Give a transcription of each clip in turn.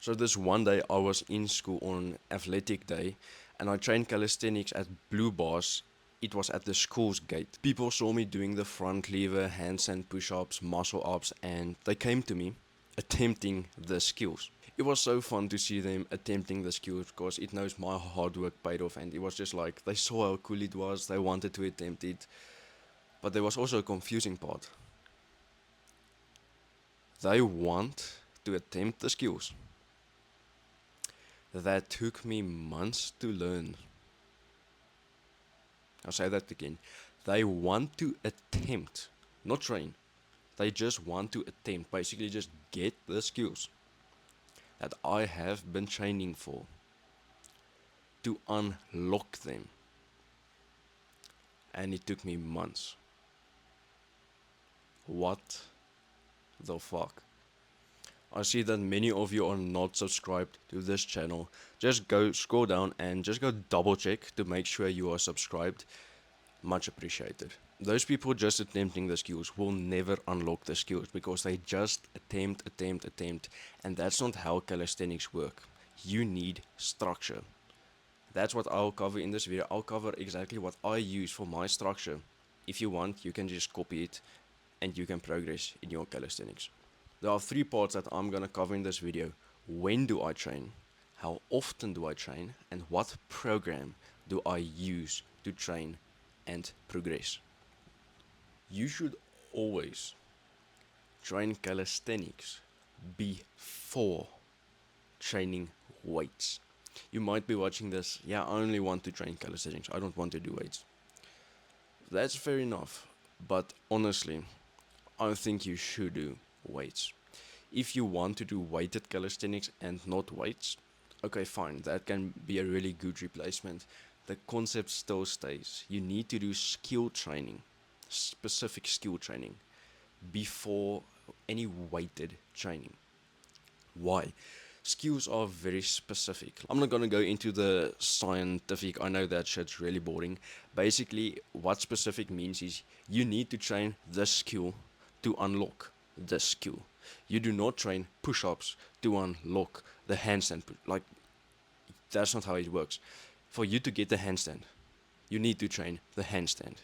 So this one day I was in school on athletic day and I trained calisthenics at Blue Bars. It was at the school's gate. People saw me doing the front lever, handstand push-ups, muscle ups, and they came to me attempting the skills. It was so fun to see them attempting the skills because it knows my hard work paid off, and it was just like they saw how cool it was, they wanted to attempt it. But there was also a confusing part. They want to attempt the skills. That took me months to learn. I'll say that again. They want to attempt, not train. They just want to attempt, basically just get the skills that I have been training for to unlock them. And it took me months. What the fuck? I see that many of you are not subscribed to this channel. Just go scroll down and just go double check to make sure you are subscribed. Much appreciated. Those people just attempting the skills will never unlock the skills because they just attempt, and that's not how calisthenics work. You need structure. That's what I'll cover in this video. I'll cover exactly what I use for my structure. If you want, you can just copy it and you can progress in your calisthenics. There are 3 parts that I'm gonna cover in this video. When do I train? How often do I train? And what program do I use to train and progress? You should always train calisthenics before training weights. You might be watching this, yeah, I only want to train calisthenics, I don't want to do weights. That's fair enough, but honestly, I think you should do weights. If you want to do weighted calisthenics and not weights, okay, fine, that can be a really good replacement. The concept still stays. You need to do skill training, specific skill training, before any weighted training. Why? Skills are very specific. I'm not gonna go into the scientific, I know that shit's really boring. Basically, what specific means is you need to train this skill to unlock this skill. You do not train push-ups to unlock the handstand. Like, that's not how it works. For you to get the handstand, you need to train the handstand.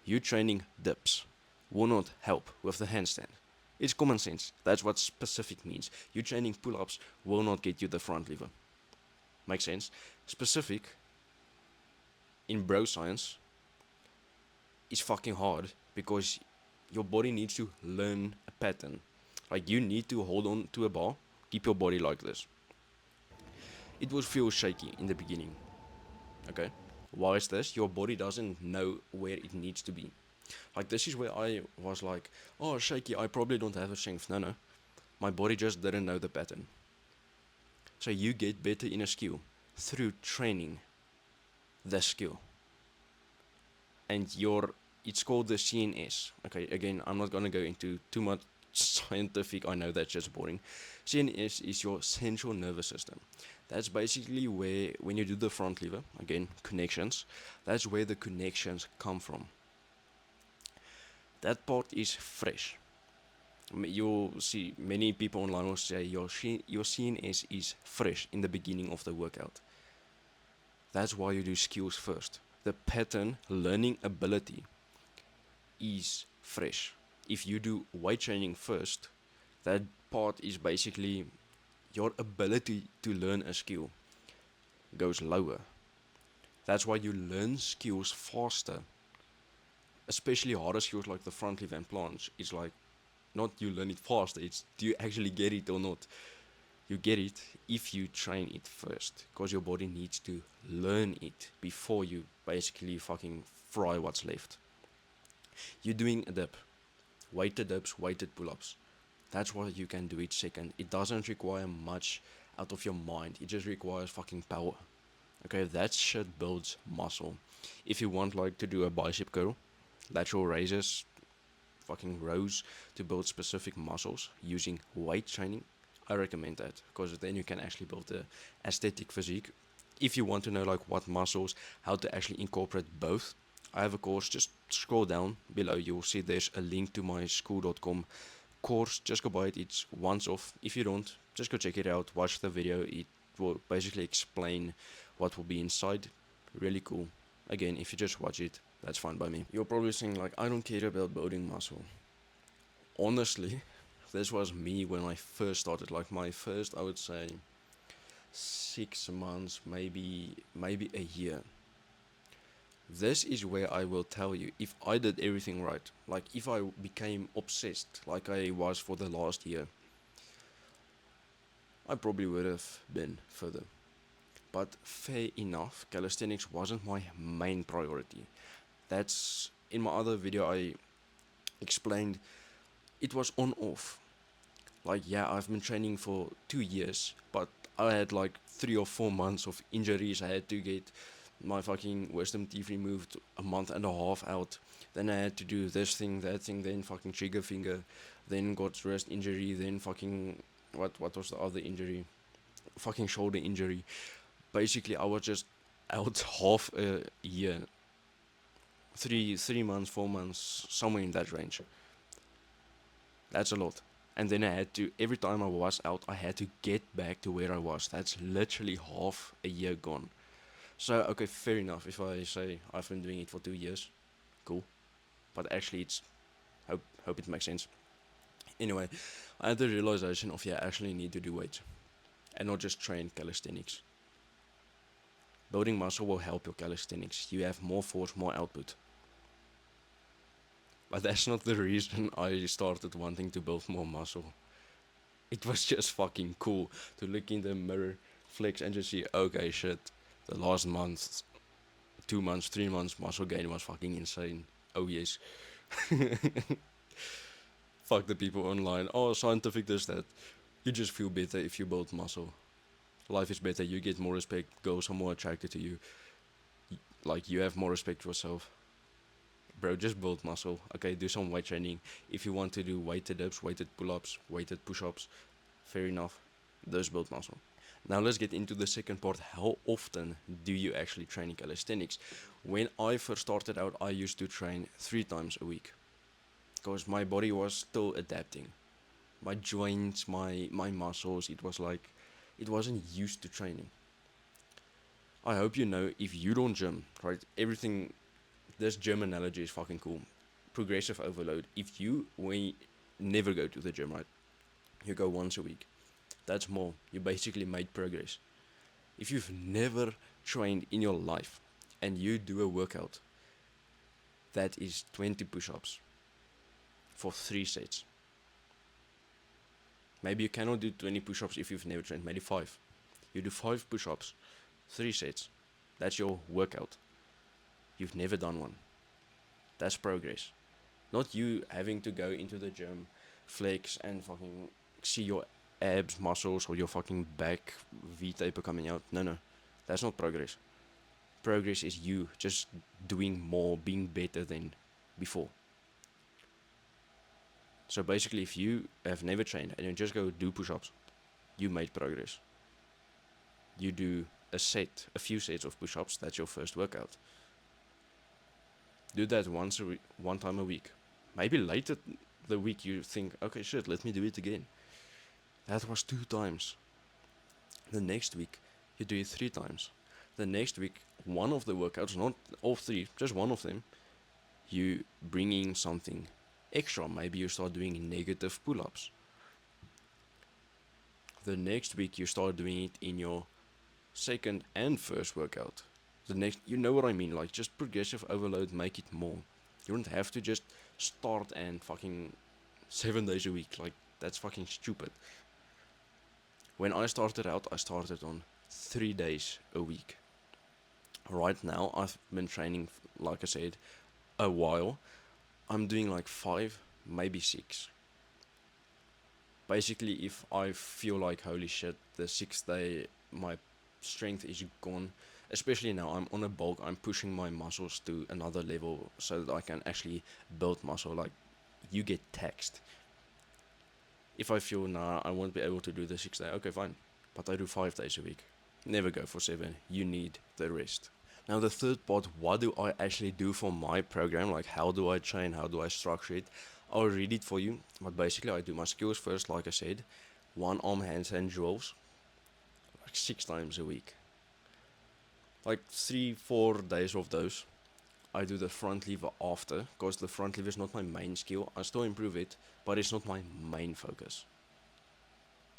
You training dips will not help with the handstand. It's common sense. That's what specific means. You training pull-ups will not get you the front lever. Makes sense? Specific in bro science is fucking hard because your body needs to learn a pattern. Like, you need to hold on to a bar, keep your body like this. It will feel shaky in the beginning. Okay? Why is this? Your body doesn't know where it needs to be. Like, this is where I was like, oh, shaky, I probably don't have a strength. No. My body just didn't know the pattern. So you get better in a skill through training the skill. And it's called the CNS. Okay, again, I'm not gonna go into too much scientific, I know that's just boring. CNS is your central nervous system. That's basically where, when you do the front lever, again, connections, that's where the connections come from. That part is fresh. You'll see many people online will say your CNS is fresh in the beginning of the workout. That's why you do skills first. The pattern learning ability is fresh. If you do weight training first, that part is basically your ability to learn a skill goes lower. That's why you learn skills faster. Especially harder skills like the front lever and planche. It's like, not you learn it faster, it's do you actually get it or not. You get it if you train it first, because your body needs to learn it before you basically fucking fry what's left. You're doing a dip, weighted dips, weighted pull-ups. That's why you can do it second. It doesn't require much out of your mind, it just requires fucking power. Okay, that shit builds muscle. If you want like to do a bicep curl, lateral raises, fucking rows to build specific muscles using weight training, I recommend that, because then you can actually build the aesthetic physique. If you want to know like what muscles, how to actually incorporate both, I have a course. Just scroll down below, you'll see there's a link to my school.com course. Just go buy it, it's once off. If you don't, just go check it out, watch the video. It will basically explain what will be inside. Really cool. Again, if you just watch it, that's fine by me. You're probably saying like, I don't care about building muscle. Honestly, this was me when I first started. Like my first, I would say, 6 months, maybe a year. This is where I will tell you if I did everything right. Like if I became obsessed like I was for the last year, I probably would have been further. But fair enough, calisthenics wasn't my main priority. That's in my other video I explained it was on off. Like yeah, I've been training for 2 years, but I had like 3 or 4 months of injuries. I had to get my fucking wisdom teeth removed a month and a half out. Then I had to do this thing, that thing, then fucking trigger finger, then got wrist injury, then fucking what was the other injury? Fucking shoulder injury. Basically I was just out half a year. Three months, 4 months, somewhere in that range. That's a lot. And then I had to, every time I was out, I had to get back to where I was. That's literally half a year gone. So, okay, fair enough. If I say I've been doing it for 2 years, cool. But actually, hope it makes sense. Anyway, I had the realization of, yeah, I actually need to do weights and not just train calisthenics. Building muscle will help your calisthenics. You have more force, more output. But that's not the reason I started wanting to build more muscle. It was just fucking cool to look in the mirror, flex, and just see, okay, shit, the last month, 2 months, 3 months, muscle gain was fucking insane. Oh, yes. Fuck the people online. Oh, scientific this, that. You just feel better if you build muscle. Life is better, you get more respect, girls are more attracted to you. Like, you have more respect for yourself. Bro, just build muscle. Okay, do some weight training. If you want to do weighted dips, weighted pull-ups, weighted push-ups, fair enough. Those build muscle. Now let's get into the second part. How often do you actually train in calisthenics? When I first started out, I used to train 3 times a week. Because my body was still adapting. My joints, my muscles, it was like, it wasn't used to training. I hope you know, if you don't gym, right, everything, this gym analogy is fucking cool. Progressive overload. If you never go to the gym, right? You go once a week. That's more. You basically made progress. If you've never trained in your life and you do a workout, that is 20 push-ups for 3 sets. Maybe you cannot do 20 push-ups if you've never trained, maybe 5. You do 5 push-ups, 3 sets. That's your workout. You've never done one. That's progress. Not you having to go into the gym, flex, and fucking see your abs, muscles, or your fucking back V-taper coming out. No. That's not progress. Progress is you just doing more, being better than before. So basically, if you have never trained and you just go do push-ups, you made progress. You do a few sets of push-ups, that's your first workout. Do that one time a week. Maybe later the week you think, okay, shit, let me do it again. That was 2 times. The next week, you do it 3 times. The next week, one of the workouts, not all 3, just one of them, you bring in something extra. Maybe you start doing negative pull-ups. The next week, you start doing it in your second and first workout. You know what I mean, like just progressive overload, make it more. You don't have to just start and fucking 7 days a week, like that's fucking stupid. When I started out, I started on 3 days a week. Right now, I've been training, like I said, a while. I'm doing like 5, maybe 6. Basically, if I feel like, holy shit, the 6th day, my strength is gone, especially now I'm on a bulk, I'm pushing my muscles to another level so that I can actually build muscle. Like, you get taxed. If I feel, nah, I won't be able to do the 6th day, okay, fine. But I do 5 days a week. Never go for 7. You need the rest. Now the third part, what do I actually do for my program? Like, how do I train? How do I structure it? I'll read it for you. But basically, I do my skills first, like I said. one arm handstand drills like 6 times a week. Like 3-4 days of those, I do the front lever after, because the front lever is not my main skill. I still improve it, but it's not my main focus.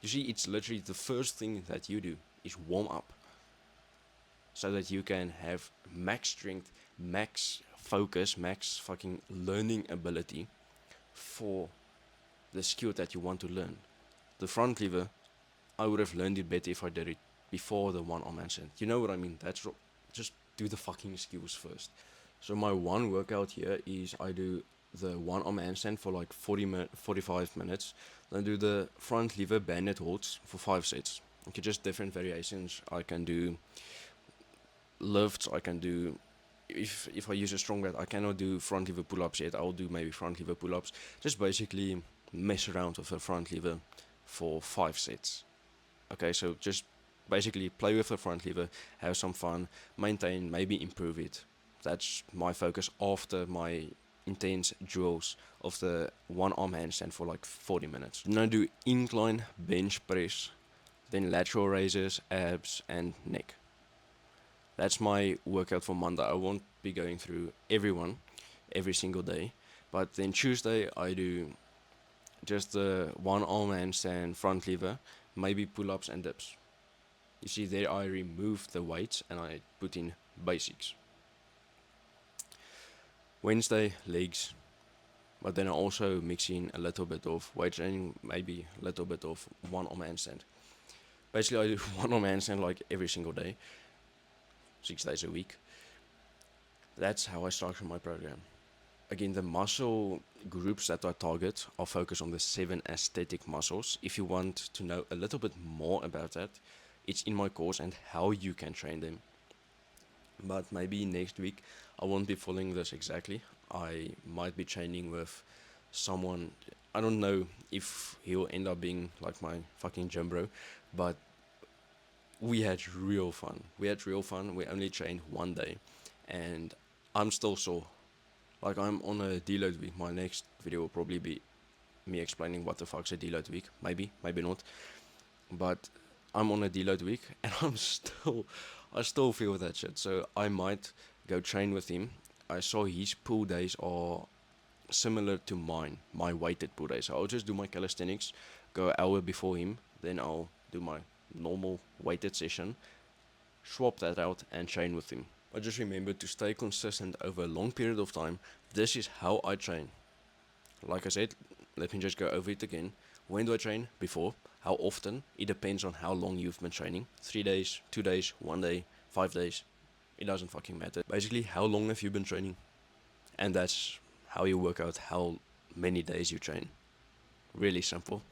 You see, it's literally the first thing that you do is warm up, so that you can have max strength, max focus, max fucking learning ability for the skill that you want to learn. The front lever, I would have learned it better if I did it before the one arm handstand. You know what I mean? Just do the fucking skills first. So my one workout here is I do the one arm handstand for like 45 minutes. Then do the front lever banded holds for 5 sets. Okay, just different variations. I can do lifts. I can do, if I use a strong belt, I cannot do front lever pull-ups yet. I'll do maybe front lever pull-ups. Just basically mess around with the front lever for 5 sets. Okay, so just basically play with the front lever, have some fun, maintain, maybe improve it. That's my focus after my intense drills of the one arm handstand for like 40 minutes. Then I do incline bench press, then lateral raises, abs, and neck. That's my workout for Monday. I won't be going through everyone every single day, but then Tuesday I do just the one arm handstand front lever, maybe pull-ups and dips. You see, there I remove the weights and I put in basics. Wednesday, legs, but then I also mix in a little bit of weight training, maybe a little bit of one arm handstand. Basically, I do one arm handstand like every single day, 6 days a week. That's how I structure my program. Again, the muscle groups that I target are focused on the 7 aesthetic muscles. If you want to know a little bit more about that, it's in my course and how you can train them. But maybe next week I won't be following this exactly. I might be training with someone. I don't know if he'll end up being like my fucking gym bro, but we had real fun. We only trained one day, and I'm still sore. Like, I'm on a deload week. My next video will probably be me explaining what the fuck's a deload week. Maybe, maybe not. But I'm on a deload week, and I still feel that shit. So I might go train with him. I saw his pull days are similar to mine, my weighted pull days. So I'll just do my calisthenics, go an hour before him, then I'll do my normal weighted session, swap that out, and train with him. I just remember to stay consistent over a long period of time. This is how I train. Like I said, let me just go over it again. When do I train? Before. How often? It depends on how long you've been training. 3 days, 2 days, 1 day, 5 days. It doesn't fucking matter. Basically, how long have you been training? And that's how you work out how many days you train. Really simple.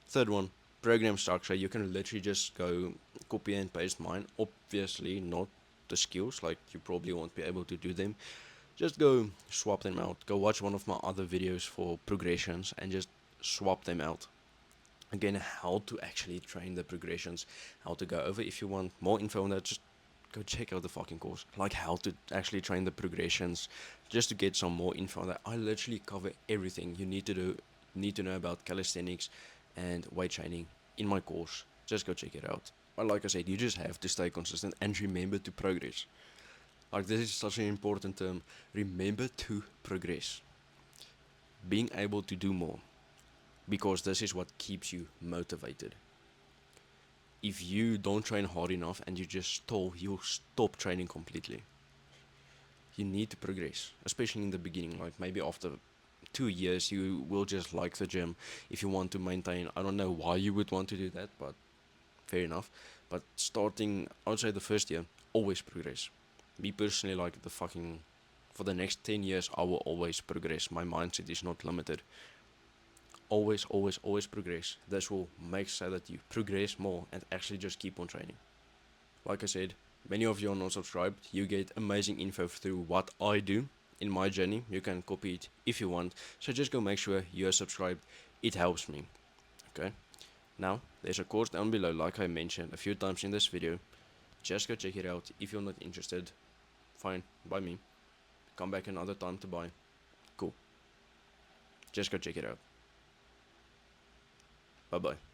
Third one, program structure. You can literally just go copy and paste mine. Obviously not the skills, like you probably won't be able to do them. Just go swap them out. Go watch one of my other videos for progressions and just swap them out. Again, how to actually train the progressions, how to go over. If you want more info on that, just go check out the fucking course. Like how to actually train the progressions, just to get some more info on that. I literally cover everything you need to know about calisthenics and weight training in my course. Just go check it out. But like I said, you just have to stay consistent and remember to progress. Like, this is such an important term. Remember to progress. Being able to do more. Because this is what keeps you motivated. If you don't train hard enough and you just stall, you'll stop training completely. You need to progress, especially in the beginning. Like, maybe after 2 years, you will just like the gym. If you want to maintain, I don't know why you would want to do that, but fair enough. But starting, I would say the first year, always progress. Me personally, like, for the next 10 years, I will always progress. My mindset is not limited. Always, always, always progress. This will make so that you progress more and actually just keep on training. Like I said, many of you are not subscribed. You get amazing info through what I do in my journey. You can copy it if you want. So just go make sure you are subscribed. It helps me. Okay. Now, there's a course down below, like I mentioned a few times in this video. Just go check it out. If you're not interested, fine, buy me. Come back another time to buy. Cool. Just go check it out. Bye bye.